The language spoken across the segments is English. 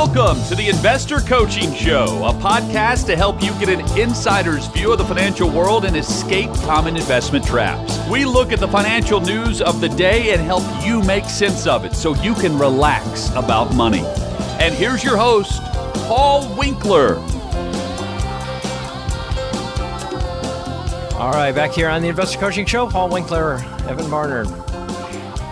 Welcome to the Investor Coaching Show, a podcast to help you get an insider's view of the financial world and escape common investment traps. We look at the financial news of the day and help you make sense of it so you can relax about money. And here's your host, Paul Winkler. All right, back here on the Investor Coaching Show, Paul Winkler, Evan Barnard.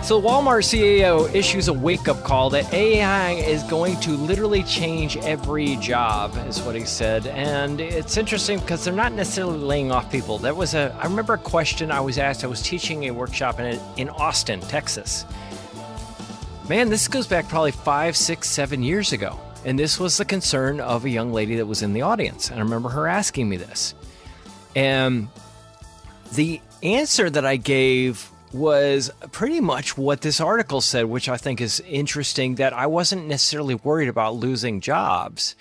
So Walmart CEO issues a wake-up call that AI is going to literally change every job, is what he said. And it's interesting because they're not necessarily laying off people. I remember a question I was asked. I was teaching a workshop in Austin, Texas. Man, this goes back probably 5, 6, 7 years ago. And this was the concern of a young lady that was in the audience. And I remember her asking me this. And the answer that I gave was pretty much what this article said, which I think is interesting, that I wasn't necessarily worried about losing jobs.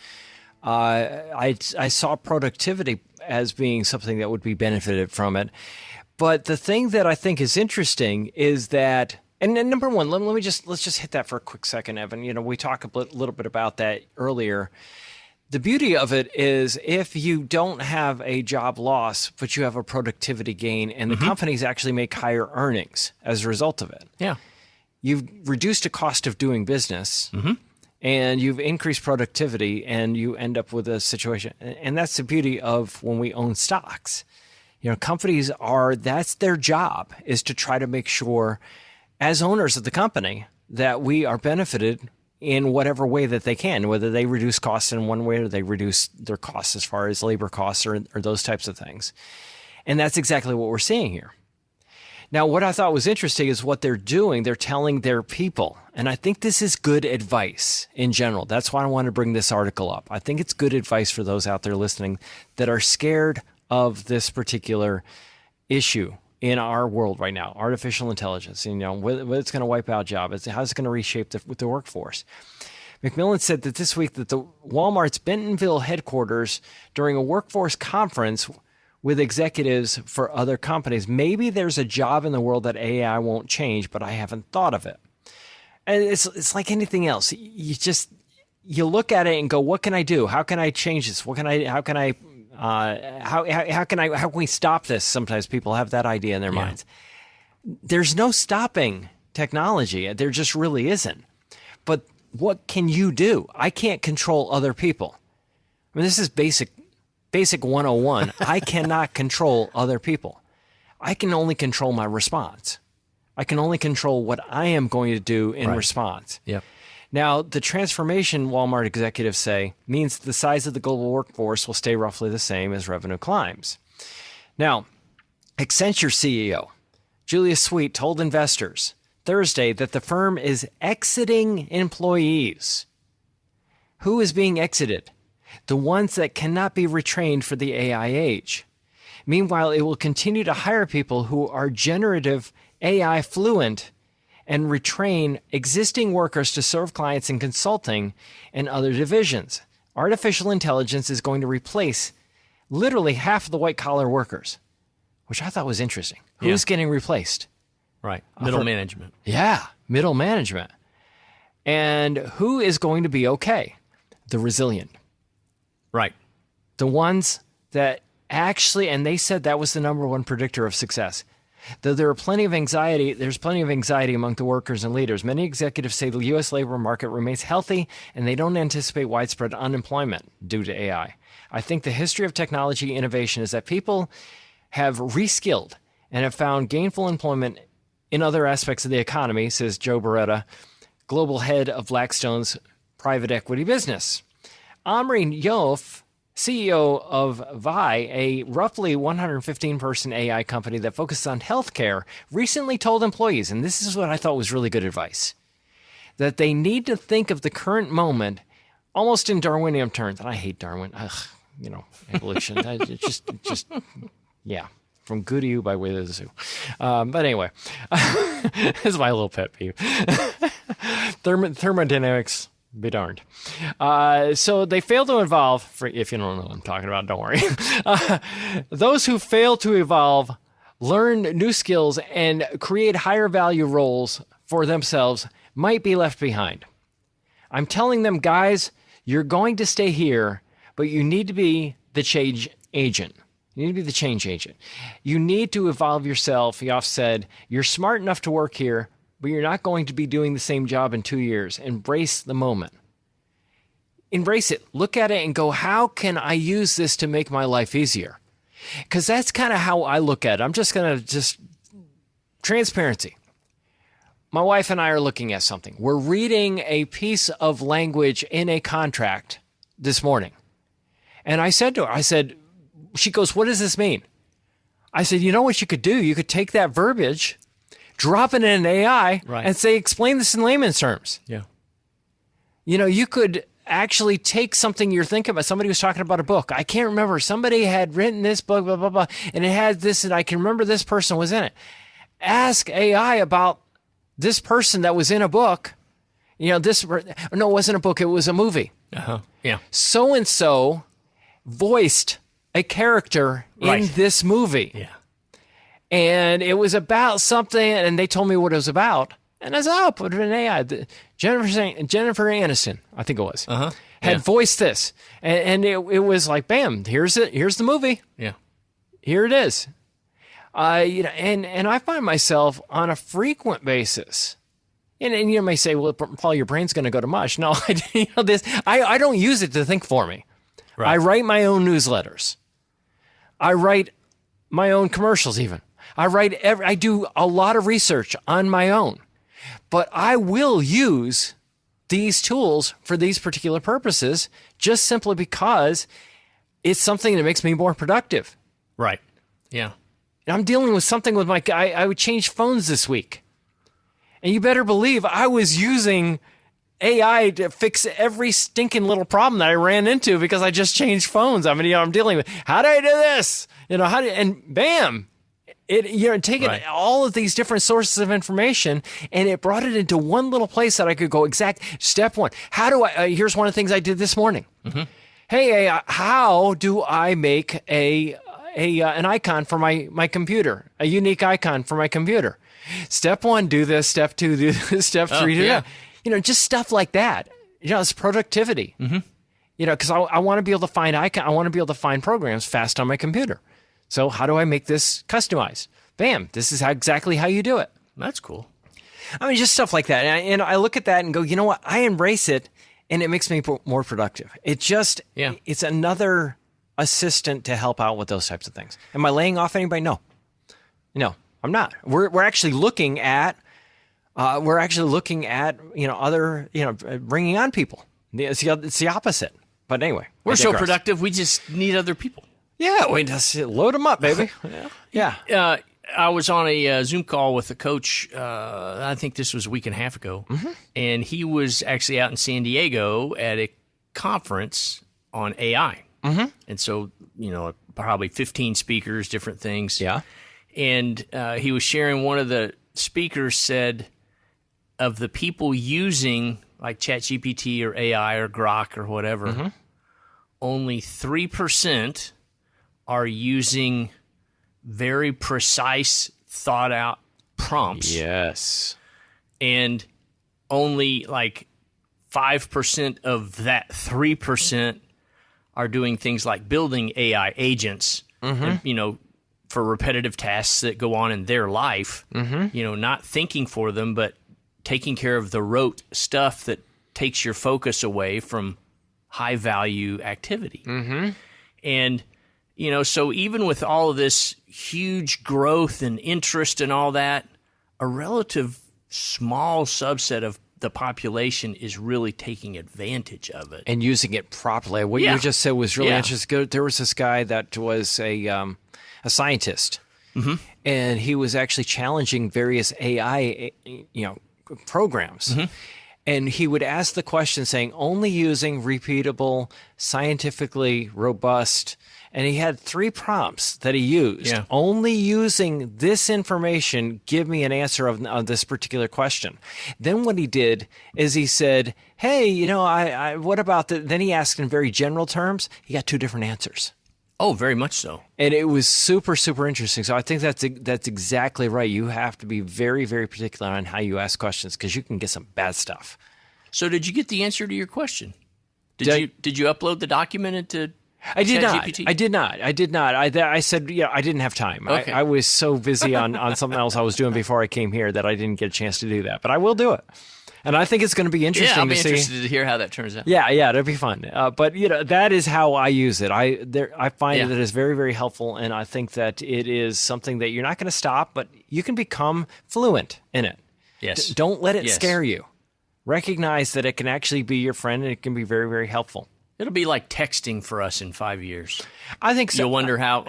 I saw productivity as being something that would be benefited from it. But the thing that I think is interesting is that, and number one, let's just hit that for a quick second, Evan. You know, we talked a little bit about that earlier. The beauty of it is if you don't have a job loss, but you have a productivity gain, and the companies actually make higher earnings as a result of it. Yeah. You've reduced the cost of doing business, and you've increased productivity, and you end up with a situation. And that's the beauty of when we own stocks. You know, companies that's their job, is to try to make sure, as owners of the company, that we are benefited in whatever way that they can, whether they reduce costs in one way or they reduce their costs as far as labor costs or those types of things. And that's exactly what we're seeing here. Now, what I thought was interesting is what they're doing. They're telling their people, and I think this is good advice in general. That's why I want to bring this article up. I think it's good advice for those out there listening that are scared of this particular issue in our world right now, artificial intelligence, you know, whether it's going to wipe out jobs, how it's going to reshape the workforce. McMillan said that this week that the Walmart's Bentonville headquarters, during a workforce conference with executives for other companies, maybe there's a job in the world that AI won't change, but I haven't thought of it. And it's like anything else. You look at it and go, what can I do? How can I change this? How can we stop this? Sometimes people have that idea in their minds. There's no stopping technology. There just really isn't. But what can you do? I can't control other people. I mean, this is basic 101. I cannot control other people. I can only control my response. I can only control what I am going to do in response. Yep. Now, the transformation, Walmart executives say, means the size of the global workforce will stay roughly the same as revenue climbs. Now, Accenture CEO Julius Sweet told investors Thursday that the firm is exiting employees. Who is being exited? The ones that cannot be retrained for the AI age. Meanwhile, it will continue to hire people who are generative AI fluent and retrain existing workers to serve clients in consulting and other divisions. Artificial intelligence is going to replace literally half of the white-collar workers, which I thought was interesting. Who's getting replaced? Right. Middle management. Yeah, middle management. And who is going to be okay? The resilient. Right. The ones that actually, and they said that was the number one predictor of success. Though there's plenty of anxiety among the workers and leaders. Many executives say the U.S. labor market remains healthy and they don't anticipate widespread unemployment due to AI. I think the history of technology innovation is that people have reskilled and have found gainful employment in other aspects of the economy, says Joe Beretta, global head of Blackstone's private equity business. Omri Yof, CEO of Vi, a roughly 115-person AI company that focuses on healthcare, recently told employees, and this is what I thought was really good advice, that they need to think of the current moment almost in Darwinian terms. And I hate Darwin. Evolution. From Good to You by Way to the Zoo. But anyway, this is my little pet peeve. Thermodynamics. Be darned. So they fail to evolve. If you don't know what I'm talking about, don't worry. Those who fail to evolve, learn new skills, and create higher value roles for themselves might be left behind. I'm telling them, guys, you're going to stay here, but you need to be the change agent. You need to be the change agent. You need to evolve yourself. Yoff said, you're smart enough to work here, but you're not going to be doing the same job in 2 years. Embrace the moment. Embrace it. Look at it and go, how can I use this to make my life easier? Because that's kind of how I look at it. I'm just going to transparency. My wife and I are looking at something. We're reading a piece of language in a contract this morning. And I said to her, she goes, what does this mean? I said, you know what you could do? You could take that verbiage, drop it in an AI, and say, explain this in layman's terms. Yeah. You could actually take something you're thinking about. Somebody was talking about a book. I can't remember. Somebody had written this book, blah, blah, blah, and it had this, and I can remember this person was in it. Ask AI about this person that was in a book. No, it wasn't a book. It was a movie. Yeah. So-and-so voiced a character in this movie. Yeah. And it was about something, and they told me what it was about. And I said, oh, put it in AI. Jennifer Aniston, I think it was, had voiced this. And it was like, bam, here's it. Here's the movie. Yeah. Here it is. And I find myself on a frequent basis. And you may say, well, Paul, your brain's going to go to mush. No, I don't use it to think for me. Right. I write my own newsletters. I write my own commercials even. I do a lot of research on my own. But I will use these tools for these particular purposes just simply because it's something that makes me more productive. Right. Yeah. And I'm dealing with something with I would change phones this week. And you better believe I was using AI to fix every stinking little problem that I ran into because I just changed phones. I mean, I'm dealing with, how do I do this? And bam, taking all of these different sources of information, and it brought it into one little place that I could go exact step one. How do I, here's one of the things I did this morning. Mm-hmm. Hey, how do I make an icon for my computer, a unique icon for my computer? Step one, do this. Step two, do this. Step three, do that. Just stuff like that. It's productivity. Mm-hmm. Because I want to be able to find I want to be able to find programs fast on my computer. So how do I make this customized? Bam, this is exactly how you do it. That's cool. I mean, just stuff like that. And I look at that and go, you know what? I embrace it, and it makes me more productive. It's another assistant to help out with those types of things. Am I laying off anybody? No, I'm not. We're actually looking at other, bringing on people. It's the opposite. But anyway, we're so productive. We just need other people. Yeah, we just load them up, baby. Yeah. I was on a Zoom call with a coach, I think this was a week and a half ago, and he was actually out in San Diego at a conference on AI. Mm-hmm. And so, probably 15 speakers, different things. Yeah. And he was sharing, one of the speakers said, of the people using like ChatGPT or AI or Grok or whatever, only 3% are using very precise, thought-out prompts. Yes. And only like 5% of that 3% are doing things like building AI agents, and, for repetitive tasks that go on in their life, not thinking for them, but taking care of the rote stuff that takes your focus away from high-value activity. And so even with all of this huge growth and interest and all that, a relative small subset of the population is really taking advantage of it. And using it properly. What you just said was really interesting. There was this guy that was a scientist, and he was actually challenging various AI, programs. And he would ask the question saying, only using repeatable, scientifically robust, and he had 3 prompts that he used. Yeah. Only using this information, give me an answer of this particular question. Then what he did is he said, hey, I what about the, then he asked in very general terms, he got 2 different answers. Oh, very much so. And it was super, super interesting. So I think that's exactly right. You have to be very, very particular on how you ask questions because you can get some bad stuff. So did you get the answer to your question? Did you upload the document into I did not. ChatGPT? I did not. I said, I didn't have time. Okay. I was so busy on something else I was doing before I came here that I didn't get a chance to do that. But I will do it. And I think it's going to be interesting I'll to be see. interested to hear how that turns out. Yeah, it'll be fun. But that is how I use it. I find that it's very, very helpful, and I think that it is something that you're not going to stop, but you can become fluent in it. Yes. Don't let it scare you. Recognize that it can actually be your friend, and it can be very, very helpful. It'll be like texting for us in 5 years. I think so. You'll wonder how.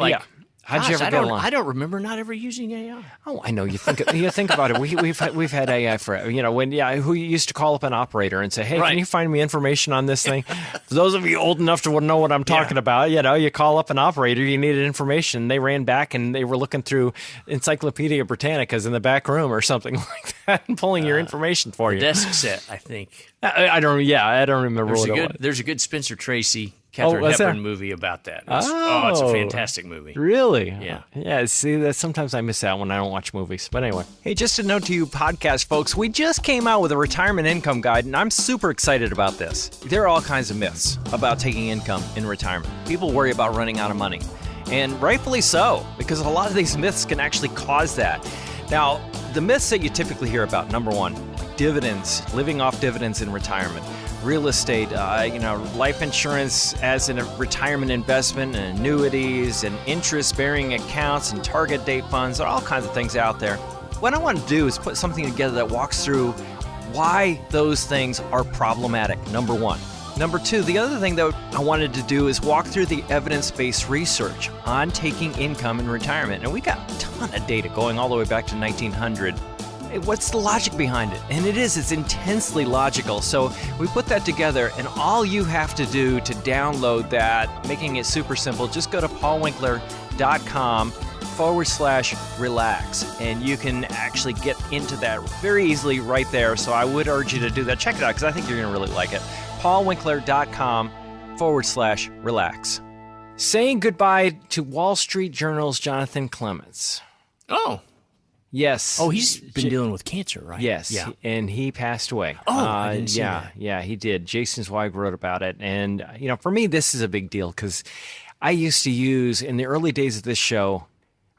How'd you ever get along? I don't remember not ever using AI. Oh, I know. You think about it. We've had AI for who used to call up an operator and say, "Hey, can you find me information on this thing?" For those of you old enough to know what I'm talking about, you call up an operator. You needed information. They ran back and they were looking through Encyclopedia Britannicas in the back room or something like that, and pulling your information for you. Desk set, I think. I don't remember what it was. There's a good Spencer Tracy, Katharine Hepburn movie about that. It's a fantastic movie. Really? Yeah. Yeah, see, that sometimes I miss out when I don't watch movies. But anyway. Hey, just a note to you podcast folks, we just came out with a retirement income guide, and I'm super excited about this. There are all kinds of myths about taking income in retirement. People worry about running out of money, and rightfully so, because a lot of these myths can actually cause that. Now, the myths that you typically hear about, number one, dividends, living off dividends in retirement. Real estate, life insurance as a retirement investment, and annuities, and interest-bearing accounts, and target date funds. There are all kinds of things out there. What I want to do is put something together that walks through why those things are problematic, number one. Number two, the other thing that I wanted to do is walk through the evidence-based research on taking income in retirement. And we got a ton of data going all the way back to 1900. What's the logic behind it? And it's intensely logical. So we put that together, and all you have to do to download that, making it super simple, just go to paulwinkler.com/relax, and you can actually get into that very easily right there. So I would urge you to do that. Check it out, because I think you're going to really like it. paulwinkler.com/relax. Saying goodbye to Wall Street Journal's Jonathan Clements. Oh. Yes. Oh, he's been dealing with cancer, right? Yes. Yeah. And he passed away. Oh, I didn't see that. Yeah, he did. Jason Zweig wrote about it. And, for me, this is a big deal because I used to use, in the early days of this show,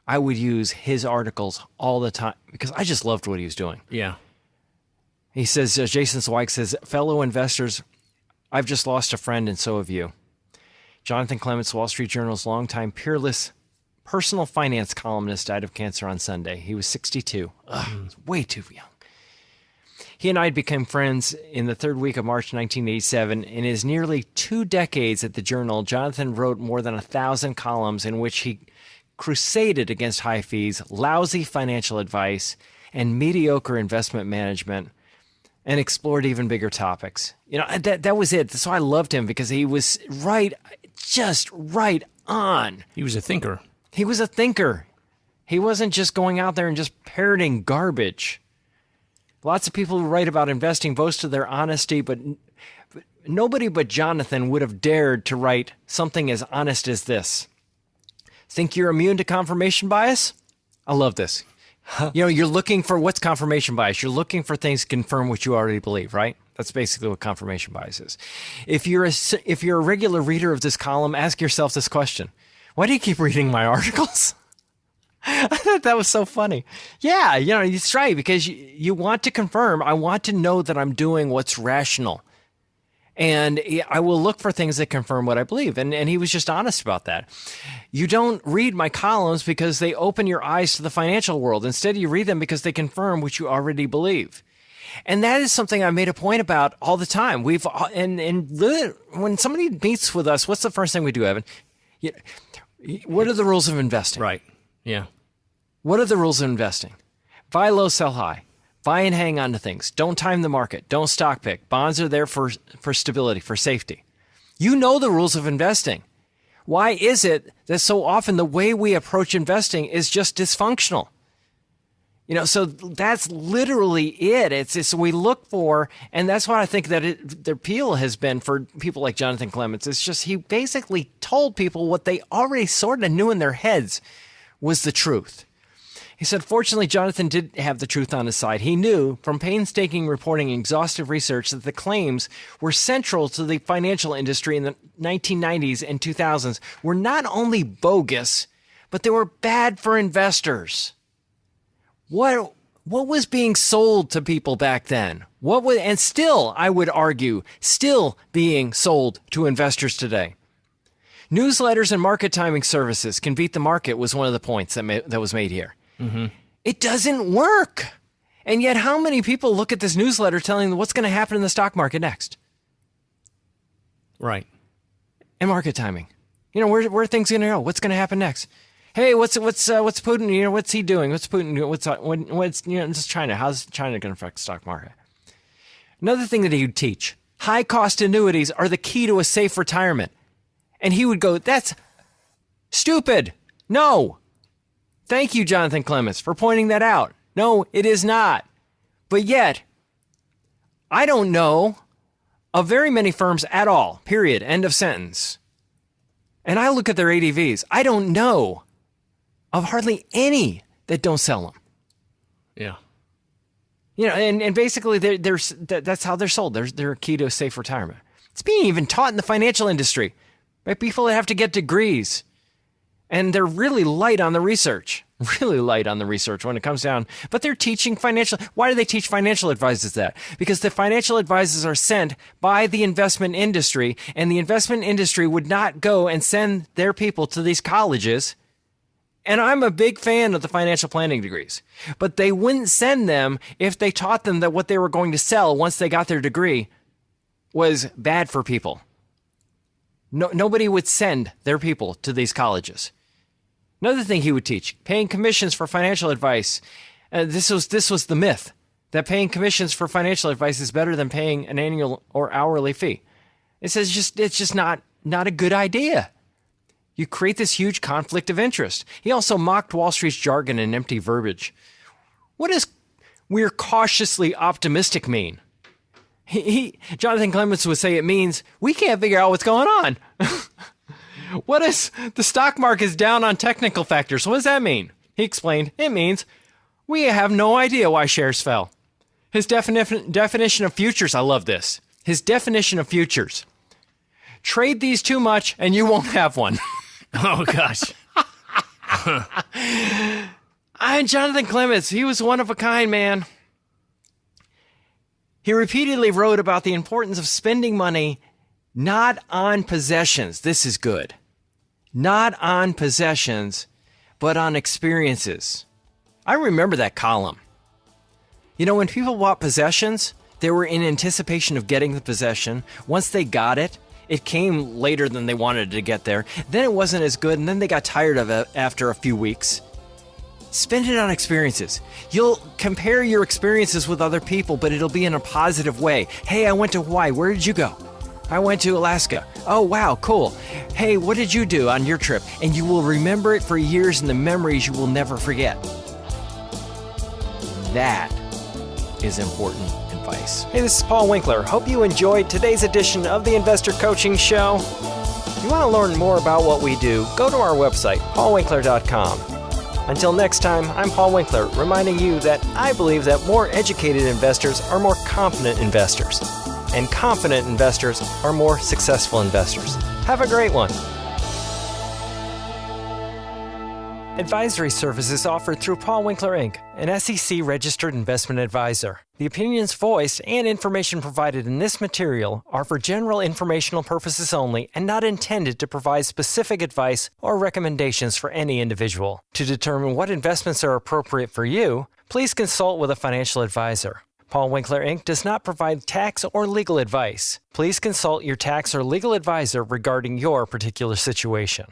I would use his articles all the time because I just loved what he was doing. Yeah. He says, Jason Zweig says, fellow investors, I've just lost a friend and so have you. Jonathan Clements, Wall Street Journal's longtime peerless personal finance columnist, died of cancer on Sunday. He was 62. Way too young. He and I became friends in the third week of March 1987. In his nearly 2 decades at the Journal, Jonathan wrote more than 1,000 columns in which he crusaded against high fees, lousy financial advice, and mediocre investment management, and explored even bigger topics. That was it. So I loved him because he was just right on. He was a thinker. He was a thinker. He wasn't just going out there and just parroting garbage. Lots of people who write about investing boast of their honesty, but nobody but Jonathan would have dared to write something as honest as this. Think you're immune to confirmation bias? I love this. You're looking for what's confirmation bias. You're looking for things to confirm what you already believe, right? That's basically what confirmation bias is. If you're a regular reader of this column, ask yourself this question. Why do you keep reading my articles? I thought that was so funny. Yeah, it's right, because you want to confirm. I want to know that I'm doing what's rational. And I will look for things that confirm what I believe. And he was just honest about that. You don't read my columns because they open your eyes to the financial world. Instead, you read them because they confirm what you already believe. And that is something I made a point about all the time. And really, when somebody meets with us, what's the first thing we do, Evan? What are the rules of investing? Right. Yeah. What are the rules of investing? Buy low, sell high. Buy and hang on to things. Don't time the market. Don't stock pick. Bonds are there for stability, for safety. You know the rules of investing. Why is it that so often the way we approach investing is just dysfunctional? So that's literally it. It's we look for, and that's what I think that the appeal has been for people like Jonathan Clements. It's just he basically told people what they already sort of knew in their heads was the truth. He said, fortunately, Jonathan did have the truth on his side. He knew from painstaking reporting and exhaustive research that the claims were central to the financial industry in the 1990s and 2000s were not only bogus, but they were bad for investors. What was being sold to people back then? And still, I would argue, still being sold to investors today. Newsletters and market timing services can beat the market was one of the points that was made here. Mm-hmm. It doesn't work. And yet how many people look at this newsletter telling them what's going to happen in the stock market next? Right. And market timing. Where are things going to go? What's going to happen next? Hey, what's Putin? What's he doing? What's Putin? What's just China? How's China going to affect the stock market? Another thing that he would teach: high cost annuities are the key to a safe retirement. And he would go, "That's stupid. No. Thank you, Jonathan Clements, for pointing that out. No, it is not." But yet, I don't know of very many firms at all. Period. End of sentence. And I look at their ADVs. I don't know of hardly any that don't sell them. Yeah. And basically that's how they're sold. They're a key to a safe retirement. It's being even taught in the financial industry by people that have to get degrees. And they're really light on the research when it comes down. But they're teaching financial. Why do they teach financial advisors that? Because the financial advisors are sent by the investment industry, and the investment industry would not go and send their people to these colleges. And I'm a big fan of the financial planning degrees. But they wouldn't send them if they taught them that what they were going to sell once they got their degree was bad for people. Nobody would send their people to these colleges. Another thing he would teach: paying commissions for financial advice. This was the myth, that paying commissions for financial advice is better than paying an annual or hourly fee. It says it's just not a good idea. You create this huge conflict of interest. He also mocked Wall Street's jargon and empty verbiage. What does "we're cautiously optimistic" mean? Jonathan Clements would say it means we can't figure out what's going on. What is the stock market is down on technical factors? What does that mean? He explained, it means we have no idea why shares fell. His definition of futures, I love this. His definition of futures: trade these too much and you won't have one. Oh, gosh. Jonathan Clements, he was one of a kind, man. He repeatedly wrote about the importance of spending money not on possessions. This is good. Not on possessions, but on experiences. I remember that column. When people bought possessions, they were in anticipation of getting the possession. Once they got it, it came later than they wanted to get there. Then it wasn't as good, and then they got tired of it after a few weeks. Spend it on experiences. You'll compare your experiences with other people, but it'll be in a positive way. Hey, I went to Hawaii. Where did you go? I went to Alaska. Oh, wow, cool. Hey, what did you do on your trip? And you will remember it for years, and the memories you will never forget. That is important advice. Hey, this is Paul Winkler. Hope you enjoyed today's edition of the Investor Coaching Show. If you want to learn more about what we do, go to our website, paulwinkler.com. Until next time, I'm Paul Winkler, reminding you that I believe that more educated investors are more confident investors, and confident investors are more successful investors. Have a great one. Advisory services offered through Paul Winkler, Inc., an SEC-registered investment advisor. The opinions voiced and information provided in this material are for general informational purposes only and not intended to provide specific advice or recommendations for any individual. To determine what investments are appropriate for you, please consult with a financial advisor. Paul Winkler, Inc. does not provide tax or legal advice. Please consult your tax or legal advisor regarding your particular situation.